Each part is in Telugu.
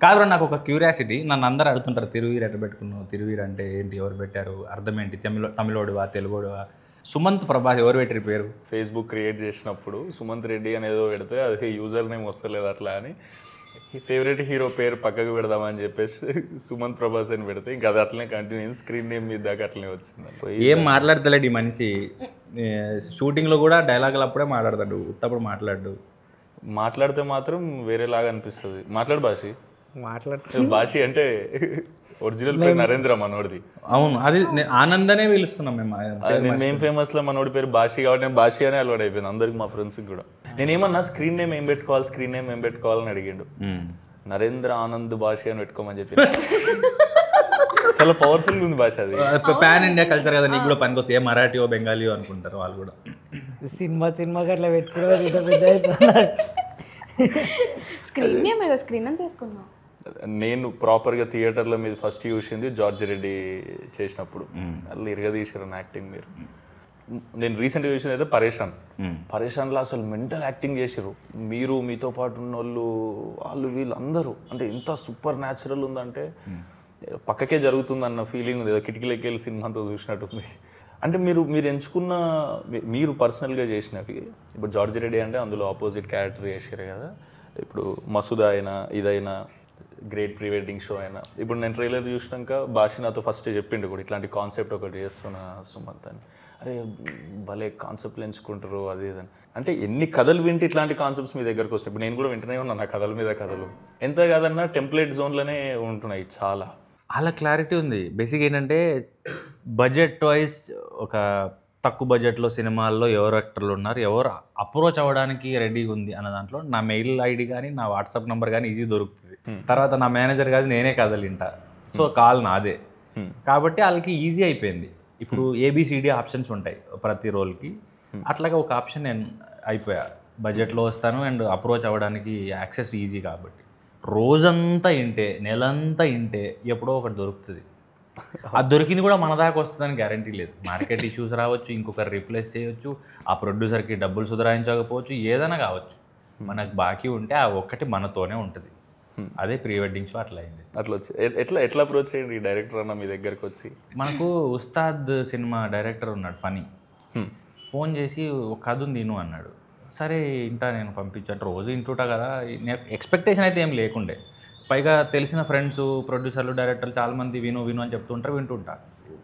కాదు నాకు ఒక క్యూరియాసిటీ, నన్ను అందరూ అడుగుతుంటారు తిరువీరు ఎట్ట పెట్టుకున్నావు, తిరువీరు అంటే ఏంటి, ఎవరు పెట్టారు, అర్థం ఏంటి, తమిళోడువా తెలుగోడువా? సుమంత్ ప్రభాస్ ఎవరు పెట్టారు పేరు? ఫేస్బుక్ క్రియేట్ చేసినప్పుడు సుమంత్ రెడ్డి అనేదో పెడితే అది యూజర్ నేమ్ వస్తలేదు అట్లా అని ఫేవరెట్ హీరో పేరు పక్కకు పెడదామని చెప్పేసి సుమంత్ ప్రభాస్ అని పెడితే ఇంకా అది అట్లనే కంటిన్యూ స్క్రీన్ నేమ్ మీద దాకా అట్లనే వచ్చింది. ఏం మాట్లాడతలేడు ఈ మనిషి, షూటింగ్లో కూడా డైలాగులు అప్పుడే మాట్లాడతాడు, ఉత్తప్పుడు మాట్లాడితే మాత్రం వేరేలాగా అనిపిస్తుంది. మాట్లాడు భాషి అంటే ఒరిజినల్ పేరు నరేంద్ర మనోడిది. అవును, అది ఆనందనే పిలుస్తున్నాం మేము ఫేమస్ లో మనోడి పేరు భాషి కాబట్టి నేను భాషి అనే అలవాటు అయిపోయింది అందరికి, మా ఫ్రెండ్స్కి కూడా. నేనేమన్నా స్క్రీన్ నేమ్ ఏం పెట్టుకోవాలని అడిగిండు. నరేంద్ర ఆనంద్ భాషి అని పెట్టుకోమని చెప్పి చాలా పవర్ఫుల్ ఉంది భాష. అది పాన్ ఇండియా కల్చర్ కదా, నీకు కూడా పనికి వస్తే మరాఠీయో బెంగాలీయో అనుకుంటారు వాళ్ళు కూడా. సినిమాకి అట్లా పెట్టుకోవడం స్క్రీన్ అని తీసుకున్నావు. నేను ప్రాపర్గా థియేటర్లో మీద ఫస్ట్ చూసింది జార్జ్ రెడ్డి చేసినప్పుడు, వాళ్ళు ఇరగదీశారు యాక్టింగ్. నేను రీసెంట్గా చూసింది అయితే పరేషాన్లో అసలు మెంటల్ యాక్టింగ్ చేసారు. మీరు మీతో పాటు ఉన్న వాళ్ళు వీళ్ళందరూ అంటే ఇంత సూపర్ న్యాచురల్ ఉందంటే పక్కకే జరుగుతుందన్న ఫీలింగ్ ఉంది. కిటికీలోకి వెళ్ళి సినిమా అంతా చూసినట్టుంది. అంటే మీరు ఎంచుకున్న మీరు పర్సనల్గా చేసినవి, ఇప్పుడు జార్జ్ రెడ్డి అంటే అందులో ఆపోజిట్ క్యారెక్టర్ చేసారు కదా, ఇప్పుడు మసూదా అయినా ఇదైనా గ్రేట్ ప్రీ వెడ్డింగ్ షో అయినా, ఇప్పుడు నేను ట్రైలర్ చూసినాక భాష నాతో ఫస్ట్ చెప్పిండు కూడా ఇట్లాంటి కాన్సెప్ట్ ఒకటి చేస్తున్నా సుమంత్ అని. అరే భలే కాన్సెప్ట్లు ఎంచుకుంటారు అది ఇదని. అంటే ఎన్ని కథలు వింటే ఇట్లాంటి కాన్సెప్ట్స్ మీ దగ్గరకు వస్తాయి. ఇప్పుడు నేను కూడా వింటూనే ఉన్నాను ఆ కథల మీద కథలు. ఎంత కాదన్నా టెంప్లెట్ జోన్లోనే ఉంటున్నాయి చాలా. అలా క్లారిటీ ఉంది. బేసిక్ ఏంటంటే బడ్జెట్ వైజ్ ఒక తక్కువ బడ్జెట్లో సినిమాల్లో ఎవరు యాక్టర్లు ఉన్నారు, ఎవరు అప్రోచ్ అవ్వడానికి రెడీగా ఉంది అన్న దాంట్లో నా మెయిల్ ఐడి కానీ నా వాట్సాప్ నెంబర్ కానీ ఈజీ దొరుకుతుంది. తర్వాత నా మేనేజర్ కాదు నేనే కథలు వింటా, సో కాల్ నాదే కాబట్టి వాళ్ళకి ఈజీ అయిపోయింది. ఇప్పుడు ఏబిసిడి ఆప్షన్స్ ఉంటాయి ప్రతి రోల్కి, అట్లాగే ఒక ఆప్షన్ నేను అయిపోయా. బడ్జెట్లో వస్తాను అండ్ అప్రోచ్ అవ్వడానికి యాక్సెస్ ఈజీ కాబట్టి రోజంతా ఇంటే నెలంతా ఇంటే ఎప్పుడో ఒకటి దొరుకుతుంది. అది దొరికింది కూడా మన దాకా వస్తుందని గ్యారంటీ లేదు. మార్కెట్ ఇష్యూస్ రావచ్చు, ఇంకొకరు రీప్లేస్ చేయొచ్చు, ఆ ప్రొడ్యూసర్కి డబ్బులు సుధరాయించకపోవచ్చు, ఏదైనా కావచ్చు. మనకు బాకీ ఉంటే ఆ ఒక్కటి మనతోనే ఉంటుంది. అదే ప్రీ వెడ్డింగ్ షో అట్లా అయింది. అట్లా వచ్చి ఎట్లా అప్రోచ్ చేయండి ఈ డైరెక్టర్ అన్న మీ దగ్గరకు వచ్చి? మనకు ఉస్తాద్ సినిమా డైరెక్టర్ ఉన్నాడు ఫనీ, ఫోన్ చేసి ఒక కథ ఉంది విను అన్నాడు. సరే ఇంటా నేను పంపించాను, రోజు ఇంటుంటా కదా, ఎక్స్పెక్టేషన్ అయితే ఏం లేకుండే. పైగా తెలిసిన ఫ్రెండ్స్ ప్రొడ్యూసర్లు డైరెక్టర్లు చాలామంది విను అని చెప్తుంటారు, వింటుంటా.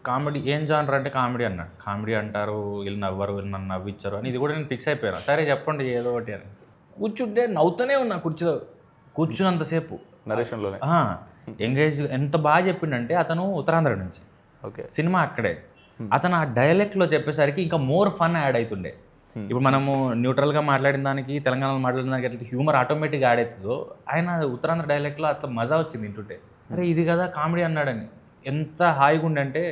కామెడీ ఏం జానర్ అంటే కామెడీ అన్నాడు. కామెడీ అంటారు, వీళ్ళు నవ్వరు, వీళ్ళు నన్ను నవ్విచ్చారు అని ఇది కూడా నేను ఫిక్స్ అయిపోయాను. సరే చెప్పండి ఏదో ఒకటి అని కూర్చుంటే నవ్వుతూనే ఉన్నా కుర్చీలో కూర్చున్నంతసేపు. నరేషన్లోనే ఎంగేజ్ ఎంత బాగా చెప్పిండంటే, అతను ఉత్తరాంధ్ర నుంచి, ఓకే, సినిమా అక్కడే. అతను ఆ డైలెక్ట్లో చెప్పేసరికి ఇంకా మోర్ ఫన్ యాడ్ అవుతుండే. ఇప్పుడు మనము న్యూట్రల్గా మాట్లాడిన దానికి తెలంగాణలో మాట్లాడిన దానికి ఎట్లా హ్యూమర్ ఆటోమేటిక్గా యాడ్ అవుతుందో, ఆయన ఉత్తరాంధ్ర డైలెక్ట్లో అట్లా మజా వచ్చింది వింటుంటే. అరే ఇది కదా కామెడీ అన్నాడని ఎంత హాయిగా ఉండంటే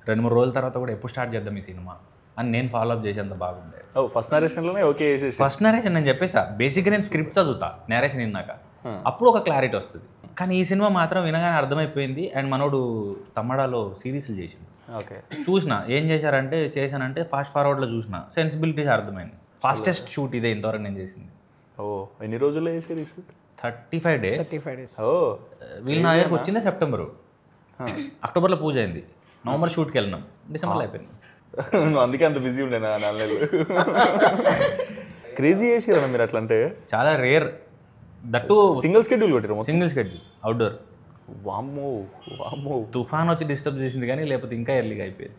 2-3 రోజుల తర్వాత కూడా ఎప్పుడు స్టార్ట్ చేద్దాం ఈ సినిమా అని నేను ఫాలో అప్ చేసేంత బాగుండే. ఫస్ట్ నరేషన్లోనే ఓకే చేసేసి ఫస్ట్ నరేషన్ నేను చెప్పేసా. బేసిక్గా నేను స్క్రిప్ట్ చదువుతా నేరేషన్ విన్నాక, అప్పుడు ఒక క్లారిటీ వస్తుంది. కానీ ఈ సినిమా మాత్రం వినగానే అర్థమైపోయింది. అండ్ మనోడు తమ్మడాలో సిరీస్లు చేసిండు, ఓకే చూసిన ఏం చేశానంటే ఫాస్ట్ ఫార్వర్డ్లో చూసిన సెన్సిబిలిటీస్ అర్థమైంది. ఫాస్టెస్ట్ షూట్ ఇదే ఇంతవరకు నేను చేసింది. ఎన్ని రోజుల్లో చేసేది షూట్? 35 days. వీళ్ళు నా దగ్గరకు వచ్చిందే సెప్టెంబరు, అక్టోబర్లో పూజ అయింది, నవంబర్ షూట్కి వెళ్ళినాం, డిసెంబర్లో అయిపోయింది. నువ్వు అందుకే అంత బిజీ ఉండే నా 4 నెలలు. క్రేజీ చేసారా మీరు అట్లా? అంటే చాలా రేర్, దట్టు సింగిల్ షెడ్యూల్ కొట్టారు, సింగిల్ షెడ్యూల్ అవుట్డోర్. వామ్మో తుఫాన్ వచ్చి డిస్టర్బ్ చేసింది కానీ లేకపోతే ఇంకా ఎర్లీగా అయిపోయింది.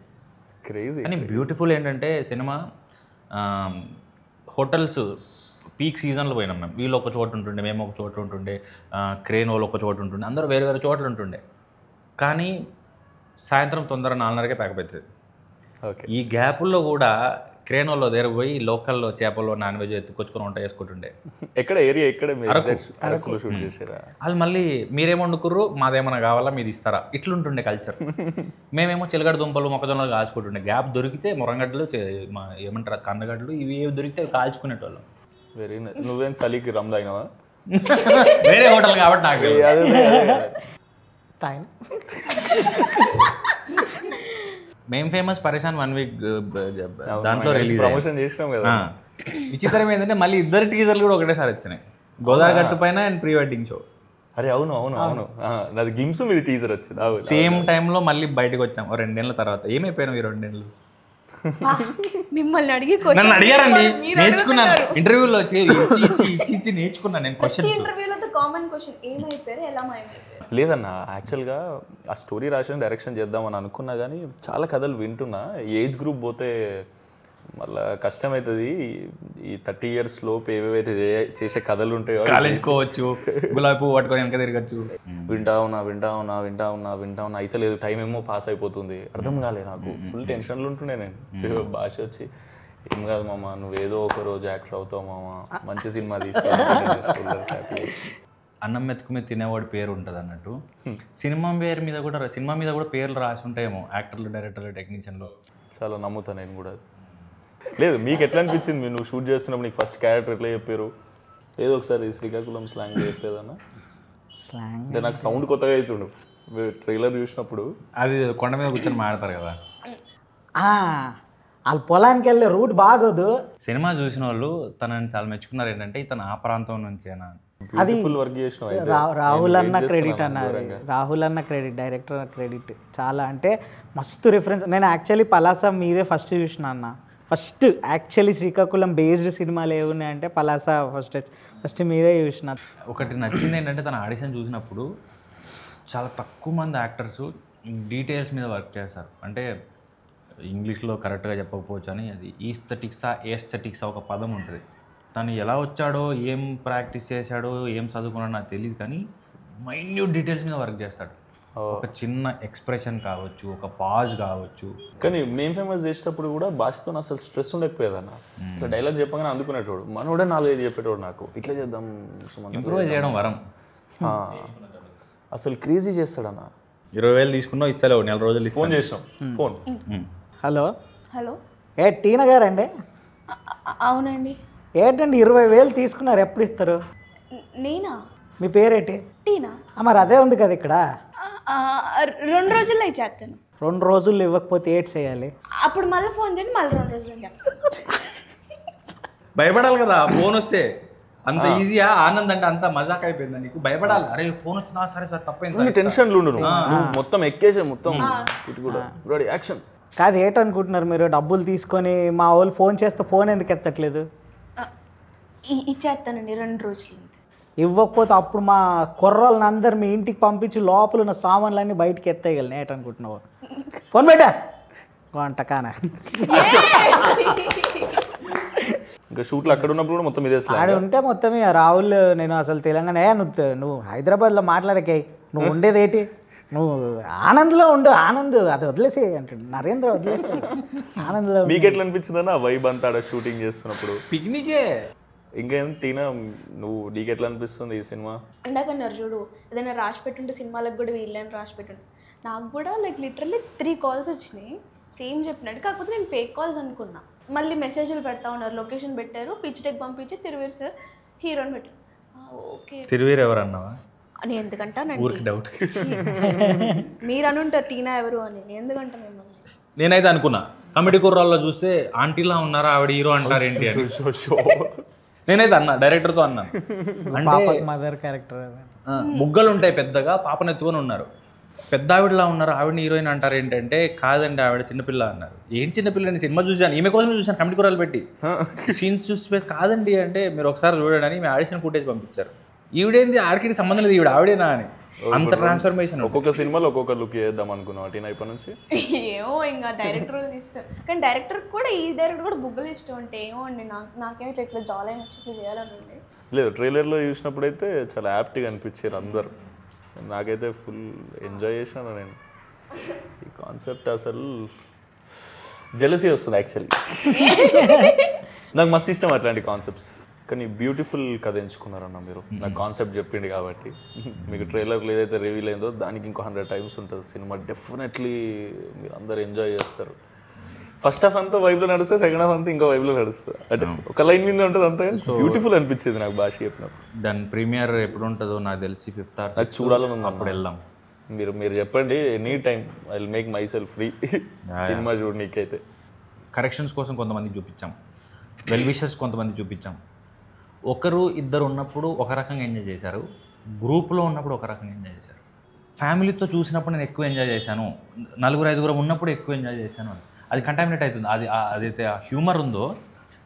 క్రేజీ. కానీ బ్యూటిఫుల్ ఏంటంటే సినిమా హోటల్స్ పీక్ సీజన్లో పోయినాం మేము. వీళ్ళు ఒక చోట ఉంటుండే, మేము ఒక చోట ఉంటుండే, క్రేన్ వాళ్ళు ఒక చోట ఉంటుండే, అందరూ వేరే వేరే చోట్ల ఉంటుండే. కానీ సాయంత్రం తొందర 4:30కే ప్యాకప్ అవుతుంది. ఓకే, ఈ గ్యాపుల్లో కూడా క్రేన్ వాళ్ళు దగ్గర పోయి లోకల్లో చేపలు నాన్ వెజ్ ఎత్తుకొచ్చుకొని వంట చేసుకుంటుండే. ఎక్కడ ఏరియా ఎక్కడ అరకులో షూట్ చేసారా? వాళ్ళు మళ్ళీ మీరేమో వండుకుర్రు, మాదేమన్నా కావాలా మీరు ఇస్తారా, ఇట్లుంటుండే కల్చర్. మేమేమో చిలగడ దుంపలు మొక్కజొన్నలు కాల్చుకుంటుండే. గ్యాప్ దొరికితే మురంగడ్డలు ఏమంటారు అది కందగడ్డలు, ఇవి ఏవి దొరికితే కాల్చుకునేటోళ్ళం. Very nice. నువ్వేం చలికి రమ్ తాగినావా? వేరే హోటల్ కాబట్టి నాకు మేము ఫేమస్ పరేషాన్ 1 week దాంట్లో రిలీజ్ ప్రమోషన్ చేసినాం కదా. విచిత్రం ఏంటంటే మళ్ళీ 2 టీజర్లు కూడా ఒకటేసారి వచ్చినాయి, గోదావరి గట్టు పైన అండ్ ప్రీ వెడ్డింగ్ షో. అరే అవును అవును అవును నాది గిమ్స్ మీది టీజర్ వచ్చింది. సేమ్ టైంలో మళ్ళీ బయటకు వచ్చాం 2 ఏళ్ళ తర్వాత. ఏమైపోయినావు ఈ 2 ఏళ్ళు? మిమ్మల్ని అడిగి నన్ను అడిగారండి, నేర్చుకున్నాను ఇంటర్వ్యూలో ఇచ్చి నేర్చుకున్నాను నేను క్వశ్చన్. ఇంటర్వ్యూలో కామన్ క్వశ్చన్ ఏమైపోయారు, ఎలా మాయమైపోయారు? లేదన్న, యాక్చువల్గా ఆ స్టోరీ రాసిన డైరెక్షన్ చేద్దామని అనుకున్నా కానీ చాలా కథలు వింటున్నా. ఏజ్ గ్రూప్ పోతే మళ్ళీ కష్టమవుతుంది. ఈ 30 years లోపు ఏవేవైతే చేసే కథలు ఉంటాయో కాలేజ్కోవచ్చు, గులాబీ పువ్వు పట్టుకొని వెనక తిరగచ్చు. వింటా ఉన్నా అయితే లేదు, టైం ఏమో పాస్ అయిపోతుంది, అర్థం కాలేదు నాకు. ఫుల్ టెన్షన్లు ఉంటుండే నేను. భాష వచ్చి ఏం కాదు మామ, నువ్వేదో ఒక రోజు యాక్టర్ అవుతావు మామ, మంచి సినిమా తీసుకెళ్ళి. అన్నం మెతుకు మీద తినేవాడి పేరు ఉంటుంది అన్నట్టు సినిమా మీద కూడా పేర్లు రాసి ఉంటాయేమో, యాక్టర్లు, డైరెక్టర్లు, టెక్నీషియన్లు. చాలా నమ్ముతాను నేను కూడా. లేదు, మీకు ఎట్లా అనిపించింది? నువ్వు షూట్ చేస్తున్నప్పుడు నీకు ఫస్ట్ క్యారెక్టర్ ఎట్లా చెప్పారు? ఏదో ఒకసారి శ్రీకాకుళం స్లాంగ్ చెప్పేదన్నా. స్లాంగ్ అంటే నాకు సౌండ్ కొత్తగా అవుతుండు ట్రైలర్ చూసినప్పుడు. అది కొండ మీద కూర్చొని మాడతారు కదా. వాళ్ళు పొలానికి వెళ్ళే రూట్ బాగోదు. సినిమా చూసిన వాళ్ళు తనని చాలా మెచ్చుకున్నారు. ఏంటంటే ఇతను ఆ ప్రాంతం నుంచేనా. అది వర్క్ చేసిన రాహుల్ అన్న క్రెడిట్ అన్నది. రాహుల్ అన్న క్రెడిట్, డైరెక్టర్ క్రెడిట్ చాలా. అంటే మస్తు రిఫరెన్స్. నేను యాక్చువల్లీ పలాస మీదే ఫస్ట్ చూసిన అన్న. ఫస్ట్ యాక్చువల్లీ శ్రీకాకుళం బేస్డ్ సినిమాలు ఏమున్నాయంటే పలాస ఫస్ట్ మీదే చూసిన. ఒకటి నచ్చింది ఏంటంటే తన ఆడిషన్ చూసినప్పుడు చాలా తక్కువ మంది యాక్టర్స్ డీటెయిల్స్ మీద వర్క్ చేస్తారు. అంటే ఇంగ్లీష్లో కరెక్ట్గా చెప్పకపోవచ్చు అని, అది ఏస్థెటిక్సా ఒక పదం ఉంటుంది. తను ఎలా వచ్చాడో, ఏం ప్రాక్టీస్ చేశాడో, ఏం చదువుకున్నాడో నాకు తెలియదు, కానీ మైన్యూట్ డీటెయిల్స్ మీద వర్క్ చేస్తాడు. ఒక చిన్న ఎక్స్ప్రెషన్ కావచ్చు, ఒక పాజ్ కావచ్చు. కానీ మేము ఫేమస్ చేసేటప్పుడు కూడా భాషతో అసలు స్ట్రెస్ ఉండకపోయేదన్న. అసలు డైలాగ్ చెప్పగానే అందుకునేటోడు, మనోడే 4-5 చెప్పేటోడు. నాకు ఇట్లా చేద్దాం, ఇంప్రూవ్ చేయడం వరం. అసలు క్రేజీ చేస్తాడన్న. 20,000 తీసుకున్నావు, ఇస్తలేవు, 4 రోజులు ఫోన్ చేసినాం. ఫోన్ హలో హలో, టీనా గారండి? అవునండి. ఏంటండి 20,000 తీసుకున్నారు, ఎప్పుడు ఇస్తారు? నేనా? మీ పేరేంటి? టీనా. మరి అదే ఉంది కదా ఇక్కడ. 2 రోజుల్లో ఇచ్చేస్తాను. 2 రోజుల్లో ఇవ్వకపోతే ఏడ్ చేయాలి? అప్పుడు మళ్ళీ ఫోన్ చేయండి, మళ్ళీ 2 రోజులు చెప్తాను. భయపడాలి కదా ఫోన్ వస్తే. అంత ఈజీయా? ఆనంద్ అంటే అంత మజాక్ అయిపోయిందా నీకు? భయపడాలి. అరే ఫోన్ వచ్చిందా, సరే సార్ తప్పైంది. టెన్షన్లు ఉండు, మొత్తం ఎక్కేసే మొత్తం ఇటు కూడా రెడీ యాక్షన్. కాదు, ఏంటనుకుంటున్నారు మీరు? డబ్బులు తీసుకొని మా వాళ్ళు ఫోన్ చేస్తే ఫోన్ ఎందుకు ఎత్తట్లేదు? ఇచ్చేస్తానండి 2 రోజులు. ఇవ్వకపోతే అప్పుడు మా కుర్రోళ్ళని అందరు మీ ఇంటికి పంపించి లోపల ఉన్న సామాన్లన్నీ బయటికి ఎత్తేయగలను. ఏంటనుకుంటున్నావు? ఫోన్ పెట్టా వంటకానా. ఇంకా షూట్లు అక్కడ ఉన్నప్పుడు కూడా మొత్తం ఇదే ఆడ ఉంటే మొత్తం రాహుల్, నేను అసలు తెలంగాణ, నువ్వు హైదరాబాద్లో మాట్లాడకే, నువ్వు ఉండేది ఏంటి, నువ్వు ఆనంద్లో ఉండు, ఆనంద్ అది వదిలేసే అంటాడు నరేంద్ర, వదిలేసే ఆనంద్లో. మీకు ఎట్లా అనిపించిందన్న వైబ్ అంతా ఆడ షూటింగ్ చేస్తున్నప్పుడు? పిక్నికే. ఇంకేం టీనా, నీకు ఎట్లా అనిపిస్తుంది ఈ సినిమా? ఇందాకన్నారు చూడు, ఏదైనా రాసి పెట్టుంటే సినిమాలకు కూడా వీళ్ళని రాసి పెట్టుంటే, నాకు కూడా లిటరల్లీ 3 calls వచ్చినాయి సేమ్ చెప్పినట్టు. కాకపోతే నేను ఫేక్ కాల్స్ అనుకున్నా. మళ్ళీ మెసేజ్లు పెడతా ఉన్నారు, లొకేషన్ పెట్టారు, పిచ్ టెక్ పంపించి తిరువీర్ సార్ హీరోని పెట్టారు. ఓకే, తిరువీర్ ఎవరు అన్నావా అని ఎందుకంటానండి? ఊరికి డౌట్. మీరు అనుంటారు టీనా ఎవరు అని, నేను ఎందుకంటా మిమ్మల్ని. నేనైతే అనుకున్నా కమెడీ కుర్రాల్లో చూస్తే ఆంటీలా ఉన్నారా ఆవిడ హీరో అంటారు ఏంటి అని. నేనైతే అన్నా, డైరెక్టర్తో అన్నాను. అంటే మదర్ క్యారెక్టర్ బుగ్గలు ఉంటాయి పెద్దగా, పాపను ఎత్తుకొని ఉన్నారు, పెద్ద ఆవిడలా ఉన్నారు, ఆవిడని హీరోయిన్ అంటారు ఏంటంటే, కాదండి ఆవిడ చిన్నపిల్ల అన్నారు. ఏం చిన్నపిల్ల అని సినిమా చూసాను, ఈమె కోసమే చూసాను, కమిటీ కూరలు పెట్టి సీన్స్ చూసి కాదండి అంటే మీరు ఒకసారి చూడండి అని మేము ఆడిషన్ ఫుటేజ్ పంపించారు. ఈవిడేంది ఆడికి సంబంధం లేదు, ఈవిడ ఆవిడేనా అని. అంత ట్రాన్స్ఫర్మేషన్. ఒక్కొక్క సినిమాలో ఒక్కొక్క లుక్ చేద్దాం అనుకున్నాం టీనా ఇప్పటి నుంచి. ఏమో ఇంకా డైరెక్టర్ ఇష్టం, కానీ డైరెక్టర్ కూడా ఈ డైరెక్టర్ కూడా బుగ్గలు ఇష్టం అంటే ఏమో అండి. నాకేమో ఇట్లా జాలీ నచ్చి చేయాలని ఉంది. లేదు, ట్రైలర్లో చూసినప్పుడు అయితే చాలా యాప్ట్గా అనిపించారు అందరు. నాకైతే ఫుల్ ఎంజాయ్ చేశాను నేను. ఈ కాన్సెప్ట్ అసలు జెలసీ వస్తుంది యాక్చువల్లీ. నాకు మస్తు ఇష్టం అట్లాంటి కాన్సెప్ట్స్. కానీ బ్యూటిఫుల్ కథ ఎంచుకున్నారన్న మీరు. నాకు కాన్సెప్ట్ చెప్పింది కాబట్టి. మీకు ట్రైలర్లో ఏదైతే రివీల్ అయిందో దానికి ఇంకో 100 times ఉంటుంది సినిమా. డెఫినెట్లీ మీరు అందరు ఎంజాయ్ చేస్తారు. ఫస్ట్ హాఫ్ అంతా వైబ్లో నడుస్తే, సెకండ్ హాఫ్ అంతా ఇంకో వైబ్లో నడుస్తుంది. అంటే ఒక లైన్ మీద ఉంటుంది అంతా. బ్యూటిఫుల్ అనిపించేది నాకు భాష చెప్పినప్పుడు. దాని ప్రీమియర్ ఎప్పుడు ఉంటుందో నాకు తెలిసి 5th or 6th నాకు చూడాలని ఉంది. అప్పుడు వెళ్దాం. మీరు చెప్పండి, any time I will make myself free సినిమా చూడనీకైతే. కరెక్షన్స్ కోసం కొంతమంది చూపించాం, వెల్ విషర్స్ కొంతమంది చూపించాం. 1-2 ఉన్నప్పుడు ఒక రకంగా ఎంజాయ్ చేశారు, గ్రూప్లో ఉన్నప్పుడు ఒక రకంగా ఎంజాయ్ చేశారు, ఫ్యామిలీతో చూసినప్పుడు నేను ఎక్కువ ఎంజాయ్ చేశాను, 4-5 ఉన్నప్పుడు ఎక్కువ ఎంజాయ్ చేశాను అని. అది కంటామినేట్ అవుతుంది. అది అదైతే ఆ హ్యూమర్ ఉందో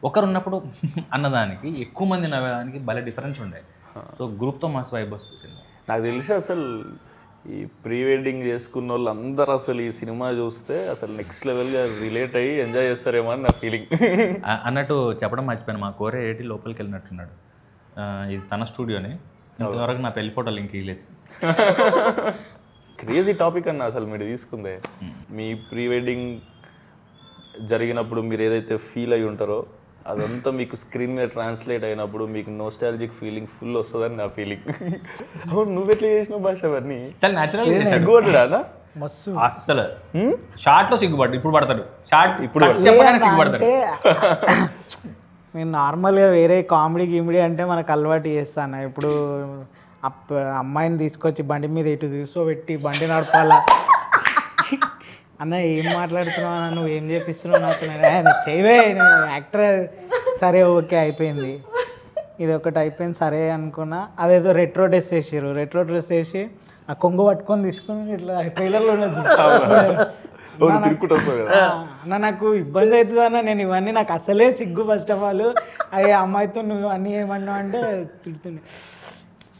ఒకరు ఉన్నప్పుడు అన్నదానికి ఎక్కువ మంది నవ్వేదానికి భలే డిఫరెన్స్ ఉండే. సో గ్రూప్తో మస్తు వైబ్ వస్తుంది. నాకు తెలిసి అసలు ఈ ప్రీ వెడ్డింగ్ చేసుకున్న వాళ్ళు అందరూ అసలు ఈ సినిమా చూస్తే అసలు నెక్స్ట్ లెవెల్గా రిలేట్ అయ్యి ఎంజాయ్ చేస్తారేమో అని నా ఫీలింగ్. అన్నట్టు చెప్పడం మర్చిపోయాను, మా కోరే ఏటి లోపలికి వెళ్ళినట్టున్నాడు. ఇది తన స్టూడియోనే, ఇంతవరకు నా పెళ్లి ఫోటో లింక్ ఇవ్వలేదు. క్రేజీ టాపిక్ అన్న అసలు మీరు తీసుకుందే. మీ ప్రీ వెడ్డింగ్ జరిగినప్పుడు మీరు ఏదైతే ఫీల్ అయి ఉంటారో అదంతా మీకు స్క్రీన్ మీద ట్రాన్స్లేట్ అయినప్పుడు మీకు నోస్టాలజిక్ ఫీలింగ్ ఫుల్ వస్తుందని నా ఫీలింగ్. అవును, నువ్వు ఎట్లా చేసిన భాష అవన్నీ చాలా న్యాచురల్. సిగ్గుపడ్డా మస్తు అస్సలు షార్ట్లో సిగ్గుపడ్డు, ఇప్పుడు పడతాడు షార్ట్, ఇప్పుడు చెప్పగానే సిగ్గుపడతాడు. నేను నార్మల్గా వేరే కామెడీ గిమిడీ అంటే మనకు అలవాటు చేస్తాను. ఇప్పుడు అమ్మాయిని తీసుకొచ్చి బండి మీద ఇటు కూర్చోబెట్టి బండి నడపాలా, అన్న ఏం మాట్లాడుతున్నావు అన్న, నువ్వు ఏం చేపిస్తున్నావు నాకు, చేయవే నువ్వు యాక్టర్. సరే ఓకే అయిపోయింది, ఇది ఒకటి అయిపోయింది సరే అనుకున్నా. అదేదో రెట్రో డ్రెస్ వేసారు, రెట్రో డ్రెస్ వేసి ఆ కొంగు పట్టుకొని తీసుకొని ఇట్లా ట్రైలర్లో అన్న నాకు ఇబ్బంది అవుతుంది అన్న, నేను ఇవన్నీ నాకు అసలే సిగ్గు. ఫస్ట్ ఆఫ్ ఆల్ అదే అమ్మాయితో నువ్వు అన్నీ ఏమన్నావు అంటే తిడుతుండే.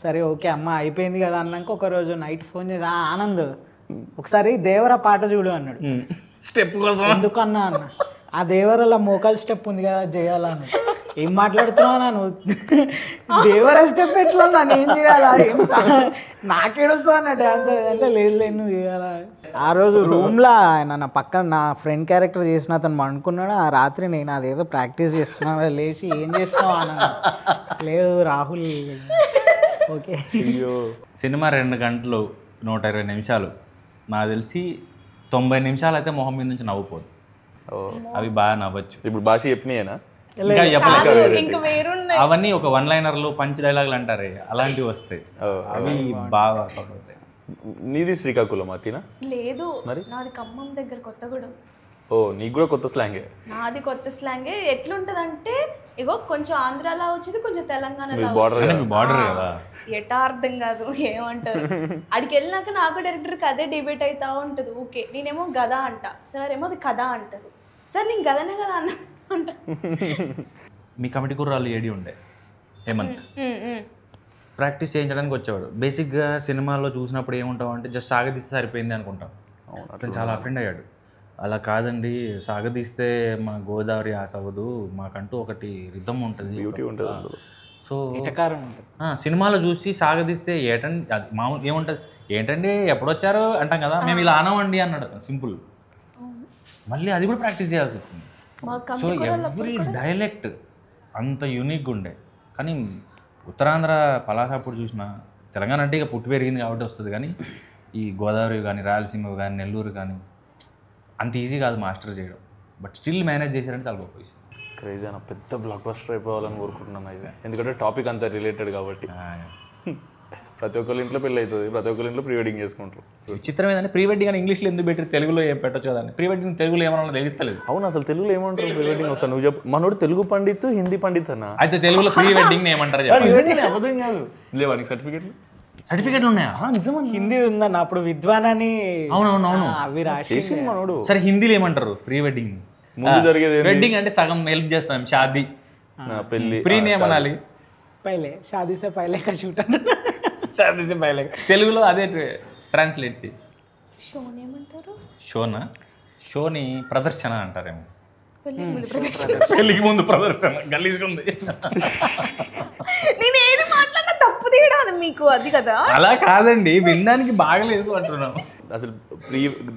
సరే ఓకే అమ్మ అయిపోయింది కదా అన్నాక ఒకరోజు నైట్ ఫోన్ చేసి ఆనంద్ ఒకసారి దేవరా పాట చూడు అన్నాడు. స్టెప్ కోసం ఎందుకన్నా అన్న, ఆ దేవరలో మోకాల్ స్టెప్ ఉంది కదా చేయాలని. ఏం మాట్లాడుతున్నావు నువ్వు, దేవర స్టెప్ ఎట్లా నన్ను ఏం చేయాలా, ఏం నాకేడొస్తా అన్న డ్యాన్స్ అంటే లేదు నువ్వు చేయాలా. ఆ రోజు రూమ్లో ఆయన నా పక్కన నా ఫ్రెండ్ క్యారెక్టర్ చేసిన అతను అనుకున్నాడు. ఆ రాత్రి నేను అదేదో ప్రాక్టీస్ చేస్తున్నా, లేచి ఏం చేస్తున్నావు అన్న, లేదు రాహుల్ ఓకే. సినిమా 2 గంటలు 120 నిమిషాలు, నాకు తెలిసి 90 నిమిషాలు అయితే మొహం మీద నుంచి నవ్వుపోదు. అవి బాగా నవ్వచ్చు. ఇప్పుడు భాష చెప్పినాయేనా? ఇంకా వేరున్నాయి అవన్నీ ఒక 1 లైనర్లు పంచ్ డైలాగులు అంటారే అలాంటివి వస్తాయి, అవి బాగా అవుతాయి. నీది శ్రీకాకుళం అతినా? లేదు, నాది ఖమ్మం దగ్గర కొత్తగూడెం. ఓ నీకు కూడా కొత్త స్లాంగే? నాది కొత్త స్లాంగే. ఎట్లుంటదంటే ఇగో కొంచెం ఆంధ్రాలో వచ్చింది, కొంచెం తెలంగాణలో బార్డర్ కదా, ఎటా అర్థం కాదు ఏమంటారు. అడికి వెళ్ళినాక నాకు డైరెక్టర్కి అదే డిబేట్ అవుతా ఉంటుంది. ఓకే నేనేమో గదా అంట, సార్ ఏమో అది కథ అంటారు, సార్ నేను గదనే కదా అన్న అంట. మీ కమిటీ కుర్రాళ్ళు ఏడి ఉండే హేమంత్ ప్రాక్టీస్ చేయించడానికి వచ్చేవాడు. బేసిక్గా సినిమాల్లో చూసినప్పుడు ఏముంటావు అంటే జస్ట్ సాగదీస్తే సరిపోయింది అనుకుంటాం. అతను చాలా అఫెండ్ అయ్యాడు. అలా కాదండి, సాగదీస్తే మా గోదావరి ఆసవదు, మాకంటూ ఒకటి రిథమ్ ఉంటుంది, బ్యూటీ ఉంటుంది. సో సినిమాలో చూసి సాగదీస్తే ఏటండి అది మామూలు ఏముంటుంది, ఏంటండి ఎప్పుడొచ్చారు అంటాం కదా, మేము ఇలా అనవండి అన్నాడు అతను సింపుల్. మళ్ళీ అది కూడా ప్రాక్టీస్ చేయాల్సి వచ్చింది. సో ఎవ్రీ డైలెక్ట్ అంత యూనిక్గా ఉండే. కానీ ఉత్తరాంధ్ర పలాసాపూర్ చూసిన, తెలంగాణ అంటే ఇక పుట్టి పెరిగింది కాబట్టి వస్తుంది, కానీ ఈ గోదావరి కానీ రాయలసీమ కానీ నెల్లూరు కానీ అంత ఈజీ కాదు మాస్టర్ చేయడం. బట్ స్టిల్ మేనేజ్ చేశారంటే చాలా గొప్ప విషయం. క్రేజీ అన్న, పెద్ద బ్లాక్ బస్టర్ అయిపోవాలని కోరుకుంటున్నాను అయితే, ఎందుకంటే టాపిక్ అంతా రిలేటెడ్ కాబట్టి. ప్రతి ఒక్కరి ఇంట్లో పెళ్ళి అవుతుంది, ప్రతి ఒక్కరి ఇంట్లో ప్రీ వెడ్డింగ్ చేసుకుంటారు. విచిత్రం ఏంటంటే ప్రీ వెడ్డింగ్ అని ఇంగ్లీష్లో ఎందుకు పెట్టి తెలుగులో ఏం పెట్టచ్చు కదండి, ప్రీ వెడ్డింగ్ తెలుగులో ఏమన్నా తెలుస్తలేదు. అవును, అసలు తెలుగులో ఏమంటారు ప్రీ వెడ్డింగ్? ఒకసారి నువ్వు చెప్పు. మనోడు తెలుగు పండిత్, హిందీ పండిత్ అన్న, అయితే తెలుగులో ప్రీ వెడ్డింగ్ ఏమంటారు? అబద్ధం కాదు, లేవా నీకు సర్టిఫికెట్లు ఉన్నాయా? నిజమా? హిందీ ఉందన్న, అప్పుడు విద్వాన్ అని. అవునవునవును, అవి రాసి మనోడు. సరే హిందీలో ఏమంటారు ప్రీ వెడ్డింగ్? ముందు జరిగేది వెడ్డింగ్ అంటే సగం హెల్ప్ చేస్తాం, షాదీ పెళ్లి. ప్రీని ఏమనాలి? పైలే షాదీ సే పైలే కా షూట్ షాదీ సే పైలే. తెలుగులో అదే ట్రాన్స్లేట్ చేయి. షోని ఏమంటారు? షోనా? షోని ప్రదర్శన అంటారేమో. పెళ్ళికి ముందు ప్రదర్శన గలీజ్గా ఉంది. నేను ఏది మాట్లాడినా తప్పు తీయడం అది మీకు అది కదా. అలా కాదండి, వినడానికి బాగలేదు అంటున్నాను. అసలు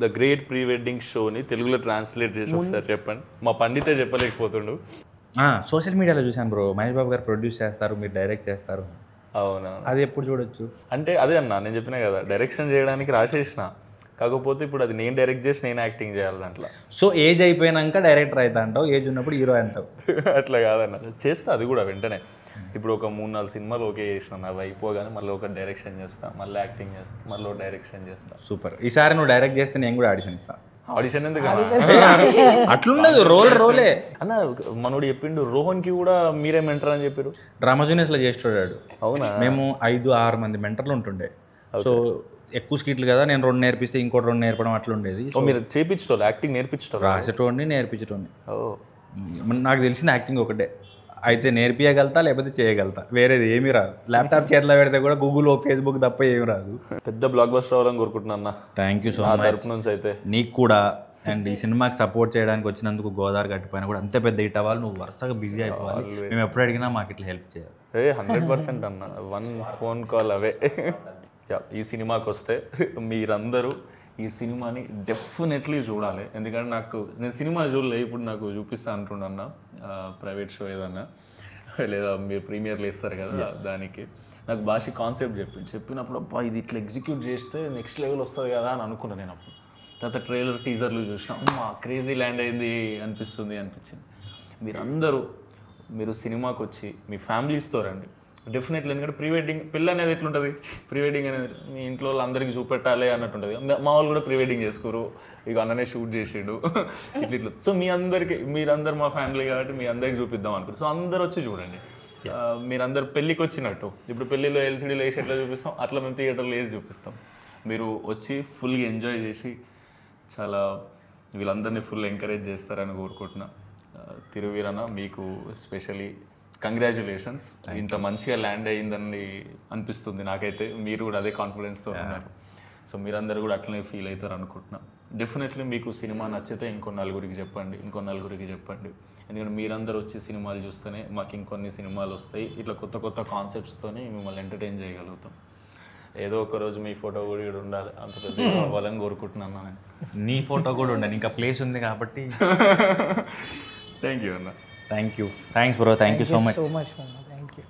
ద గ్రేట్ ప్రీ వెడ్డింగ్ షోని తెలుగులో ట్రాన్స్లేట్ చేసి ఒకసారి చెప్పండి. మా పండితే చెప్పలేకపోతుండు. సోషల్ మీడియాలో చూశాను బ్రో, మహేష్ బాబు గారు ప్రొడ్యూస్ చేస్తారు, మీరు డైరెక్ట్ చేస్తారు. అవునా? అది ఎప్పుడు చూడొచ్చు అంటే అదే అన్న, నేను చెప్పినా కదా డైరెక్షన్ చేయడానికి రాసేసిన, కాకపోతే ఇప్పుడు అది నేను డైరెక్ట్ చేసి నేను యాక్టింగ్ చేయాలి దాంట్లో. సో ఏజ్ అయిపోయినాక డైరెక్టర్ అవుతా అంటావు, ఏజ్ ఉన్నప్పుడు హీరో అంటావు. అట్లా కాదన్న, చేస్తా అది కూడా వెంటనే. ఇప్పుడు ఒక 3-4 సినిమాలు ఓకే చేసిన, అవి అయిపోగానే మళ్ళీ ఒక డైరెక్షన్ చేస్తా, మళ్ళీ యాక్టింగ్ చేస్తా, మళ్ళీ డైరెక్షన్ చేస్తా. సూపర్. ఈసారి నువ్వు డైరెక్ట్ చేస్తే నేను కూడా ఆడిషన్ ఇస్తాను. ఆడిషన్ ఎందుకు అట్లుండదు, రోలే. అన్న మనోడు చెప్పిండు రోహన్కి కూడా మీరే మెంటర్ అని చెప్పారు. డ్రామా జూనియర్స్లో చేస్తాడు. అవునా? మేము 5-6 మంది మెంటర్లు ఉంటుండే. సో ఎక్కువ స్కిట్లు కదా, నేను 2 నేర్పిస్తే ఇంకోటి 2 నేర్పడం అట్లా ఉండేది. మీరు చేపించటోళ్ళు, యాక్టింగ్ నేర్పించటోళ్ళు? రాసేటోడిని నేర్పించటోడిని. నాకు తెలిసిన యాక్టింగ్ ఒకటే, అయితే నేర్పియగలుగుతా లేకపోతే చేయగలుగుతా, వేరేది ఏమీ రాదు. ల్యాప్టాప్ చేతిలో పెడితే కూడా గూగుల్ ఫేస్బుక్ తప్ప ఏమి రాదు. పెద్ద బ్లాక్ బస్టర్ అవ్వాలని కోరుకుంటున్నా. థ్యాంక్ యూ సో మచ్ తరపు నుంచి అయితే నీకు కూడా. అండ్ ఈ సినిమాకి సపోర్ట్ చేయడానికి వచ్చినందుకు గోదావరి గట్టిపోయినా కూడా అంతే పెద్ద హిట్ అవ్వాలి. నువ్వు వరుసగా బిజీ అయిపోవాలి. మేము ఎప్పుడు అడిగినా మాకు ఇట్లా హెల్ప్ చేయాలి. 100% అన్న, 1 ఫోన్ కాల్ అవే. ఈ సినిమాకి వస్తే మీరందరూ ఈ సినిమాని డెఫినెట్లీ చూడాలి. ఎందుకంటే నేను సినిమా చూడలే, ఇప్పుడు నాకు చూపిస్తా అంటున్నా ప్రైవేట్ షో ఏదన్నా, లేదా మీరు ప్రీమియర్లు ఇస్తారు కదా, దానికి నాకు భాష కాన్సెప్ట్ చెప్పినప్పుడు అబ్బా ఇది ఇట్లా ఎగ్జిక్యూట్ చేస్తే నెక్స్ట్ లెవెల్ వస్తుంది కదా అని అనుకున్నాను నేను. అప్పుడు తర్వాత ట్రైలర్ టీజర్లు చూసినా క్రేజీ ల్యాండ్ అయింది అనిపించింది. మీరు సినిమాకి వచ్చి మీ ఫ్యామిలీస్తో రండి డెఫినెట్లీ. ఎందుకంటే ప్రీ వెడ్డింగ్ పెళ్ళి అనేది ఎట్లుంటుంది, ప్రీ వెడ్డింగ్ అనేది మీ ఇంట్లో అందరికీ చూపెట్టాలి అన్నట్టు ఉంటుంది. మా వాళ్ళు కూడా ప్రీ వెడ్డింగ్ చేసుకోరు, ఇక అన్ననే షూట్ చేసిండు ఇట్లా. సో మీరందరూ మా ఫ్యామిలీ కాబట్టి మీ అందరికి చూపిద్దాం అనుకుంటారు. సో అందరు వచ్చి చూడండి. మీరందరు పెళ్ళికి వచ్చినట్టు, ఇప్పుడు పెళ్ళిలో ఎల్సీడీలో వేసి ఎట్లా చూపిస్తాం అట్లా మేము థియేటర్లో వేసి చూపిస్తాం. మీరు వచ్చి ఫుల్గా ఎంజాయ్ చేసి చాలా వీళ్ళందరినీ ఫుల్ ఎంకరేజ్ చేస్తారని కోరుకుంటున్నా. తిరువీరన్న మీకు స్పెషలీ కంగ్రాచ్యులేషన్స్. ఇంత మంచిగా ల్యాండ్ అయ్యిందని అనిపిస్తుంది నాకైతే. మీరు కూడా అదే కాన్ఫిడెన్స్తో ఉన్నారు. సో మీరందరూ కూడా అట్లనే ఫీల్ అవుతారు అనుకుంటున్నా. డెఫినెట్లీ మీకు సినిమా నచ్చితే ఇంకో నలుగురికి చెప్పండి. ఎందుకంటే మీరందరూ వచ్చి సినిమాలు చూస్తేనే మాకు ఇంకొన్ని సినిమాలు వస్తాయి. ఇట్లా కొత్త కొత్త కాన్సెప్ట్స్తోనే మిమ్మల్ని ఎంటర్టైన్ చేయగలుగుతాం. ఏదో ఒక రోజు మీ ఫోటో కూడా ఇక్కడ ఉండాలి, అంత పెద్ద అవ్వాలని కోరుకుంటున్నాను నేను. నీ ఫోటో కూడా ఉండాలి, ఇంకా ప్లేస్ ఉంది కాబట్టి. థ్యాంక్ యూ అన్న. Thanks bro, thank you so much. Thank you.